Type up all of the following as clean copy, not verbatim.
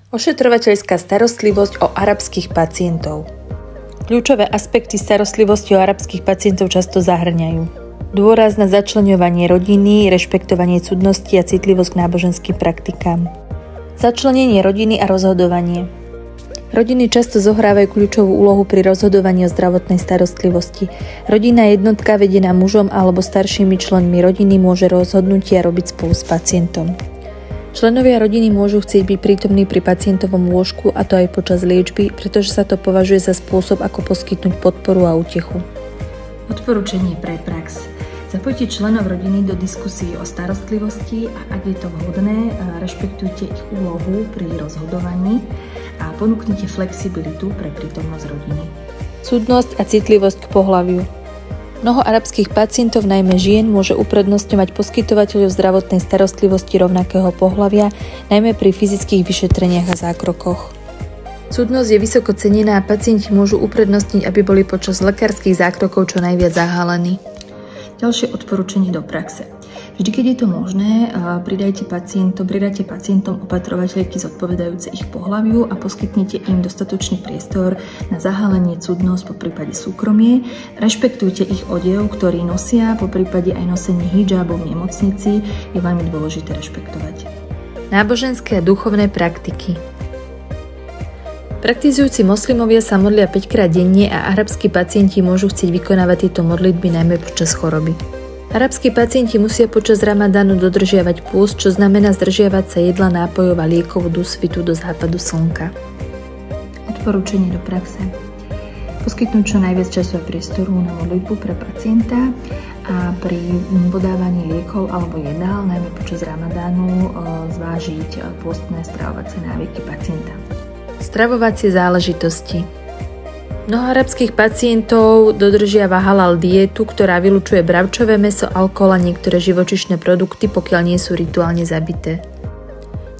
Ošetrovateľská starostlivosť o arabských pacientov. Kľúčové aspekty starostlivosti o arabských pacientov často zahŕňajú dôraz na začleňovanie rodiny, rešpektovanie cudnosti a citlivosť k náboženským praktikám. Začlenenie rodiny a rozhodovanie. Rodiny často zohrávajú kľúčovú úlohu pri rozhodovaní o zdravotnej starostlivosti. Rodinná jednotka vedená mužom alebo staršími členmi rodiny môže rozhodnutia robiť spolu s pacientom. Členovia rodiny môžu chcieť byť prítomní pri pacientovom lôžku, a to aj počas liečby, pretože sa to považuje za spôsob, ako poskytnúť podporu a útechu. Odporúčanie pre prax. Zapojte členov rodiny do diskusí o starostlivosti a ak je to vhodné, rešpektujte ich úlohu pri rozhodovaní a ponúknite flexibilitu pre prítomnosť rodiny. Cudnosť a citlivosť k pohlaviu. Mnoho arabských pacientov, najmä žien, môže uprednostňovať poskytovateľov zdravotnej starostlivosti rovnakého pohlavia, najmä pri fyzických vyšetreniach a zákrokoch. Cudnosť je vysoko cenená a pacienti môžu uprednostniť, aby boli počas lekárskych zákrokov čo najviac zahalení. Ďalšie odporúčanie do praxe. Vždy, keď je to možné, pridajte pacientom opatrovateľky zodpovedajúce ich pohlaviu a poskytnite im dostatočný priestor na zahalenie, cudnosť, poprípade súkromie. Rešpektujte ich odev, ktorý nosia, poprípade aj nosenie hidžábov v nemocnici je veľmi dôležité rešpektovať. Náboženské a duchovné praktiky. Praktizujúci moslimovia sa modlia 5-krát denne a arabskí pacienti môžu chcieť vykonávať tieto modlitby najmä počas choroby. Arabskí pacienti musia počas Ramadánu dodržiavať pôst, čo znamená zdržiavať sa jedla, nápojov a liekov do svitu do západu slnka. Odporúčanie do praxe. Poskytnúť čo najviac času a priestoru na modlitbu pre pacienta a pri podávaní liekov alebo jedál, najmä počas Ramadánu, zvážiť pôstne stravovacie návyky pacienta. Stravovacie záležitosti. Mnoho arabských pacientov dodržiava halal dietu, ktorá vylučuje bravčové mäso, alkohol a niektoré živočíšne produkty, pokiaľ nie sú rituálne zabité.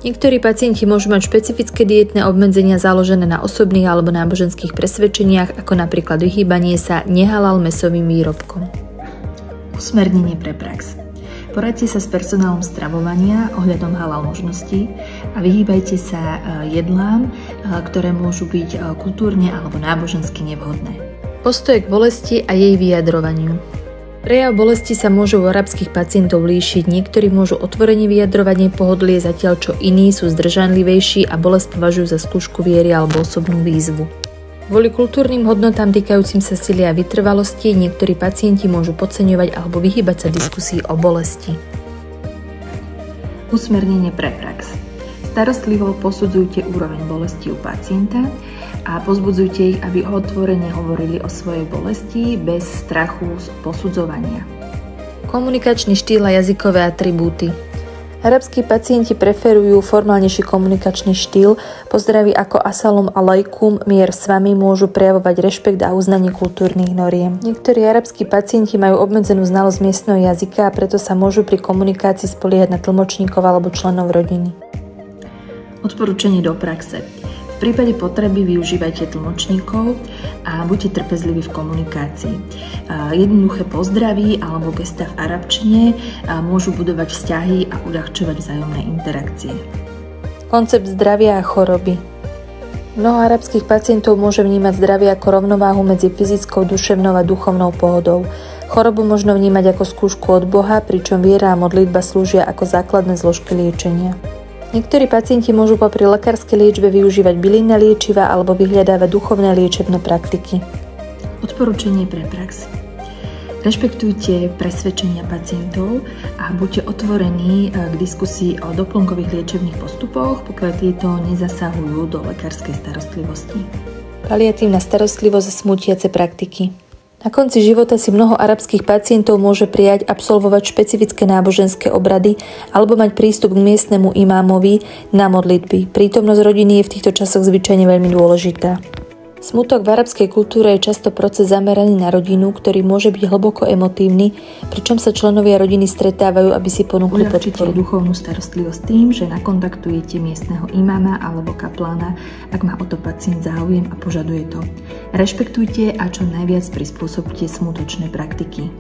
Niektorí pacienti môžu mať špecifické dietné obmedzenia založené na osobných alebo náboženských presvedčeniach, ako napríklad vyhýbanie sa nehalal mäsovým výrobkom. Usmernenie pre prax. Poradte sa s personálom stravovania ohľadom halal možností a vyhýbajte sa jedlám, ktoré môžu byť kultúrne alebo nábožensky nevhodné. Postoje k bolesti a jej vyjadrovaniu. Prejav bolesti sa môžu u arabských pacientov líšiť. Niektorí môžu otvorene vyjadrovať nepohodlie, zatiaľ čo iní sú zdržanlivejší a bolesť považujú za skúšku viery alebo osobnú výzvu. Kvôli kultúrnym hodnotám týkajúcim sa sily a vytrvalosti niektorí pacienti môžu podceňovať alebo vyhýbať sa diskusii o bolesti. Usmernenie pre prax. Starostlivo posudzujte úroveň bolesti u pacienta a povzbudzujte ich, aby otvorene hovorili o svojej bolesti bez strachu z posudzovania. Komunikačný štýl a jazykové atribúty. Arabskí pacienti preferujú formálnejší komunikačný štýl, pozdravy ako asalom alaikum, mier s vami môžu prejavovať rešpekt a uznanie kultúrnych noriem. Niektorí arabskí pacienti majú obmedzenú znalosť miestneho jazyka a preto sa môžu pri komunikácii spoliehať na tlmočníkov alebo členov rodiny. Odporúčanie do praxe. V prípade potreby využívajte tlmočníkov a buďte trpezliví v komunikácii. Jednoduché pozdravy alebo gestá v arabčine môžu budovať vzťahy a uľahčovať vzájomné interakcie. Koncept zdravia a choroby. Mnoho arabských pacientov môže vnímať zdravie ako rovnováhu medzi fyzickou, duševnou a duchovnou pohodou. Chorobu možno vnímať ako skúšku od Boha, pričom viera a modlitba slúžia ako základné zložky liečenia. Niektorí pacienti môžu popri lekárskej liečbe využívať bylinné liečiva alebo vyhľadávať duchovné liečebné praktiky. Odporúčanie pre prax. Rešpektujte presvedčenia pacientov a buďte otvorení k diskusii o doplnkových liečebných postupoch, pokiaľ tieto nezasahujú do lekárskej starostlivosti. Paliatívna starostlivosť a smútiace praktiky. Na konci života si mnoho arabských pacientov môže prijať absolvovať špecifické náboženské obrady alebo mať prístup k miestnemu imámovi na modlitby. Prítomnosť rodiny je v týchto časoch zvyčajne veľmi dôležitá. Smutok v arabskej kultúre je často proces zameraný na rodinu, ktorý môže byť hlboko emotívny, pričom sa členovia rodiny stretávajú, aby si ponúkli podporu. Uľahčite duchovnú starostlivosť tým, že nakontaktujete miestneho imáma alebo kaplána, ak má o to pacient záujem a požaduje to. Rešpektujte a čo najviac prispôsobte smutočné praktiky.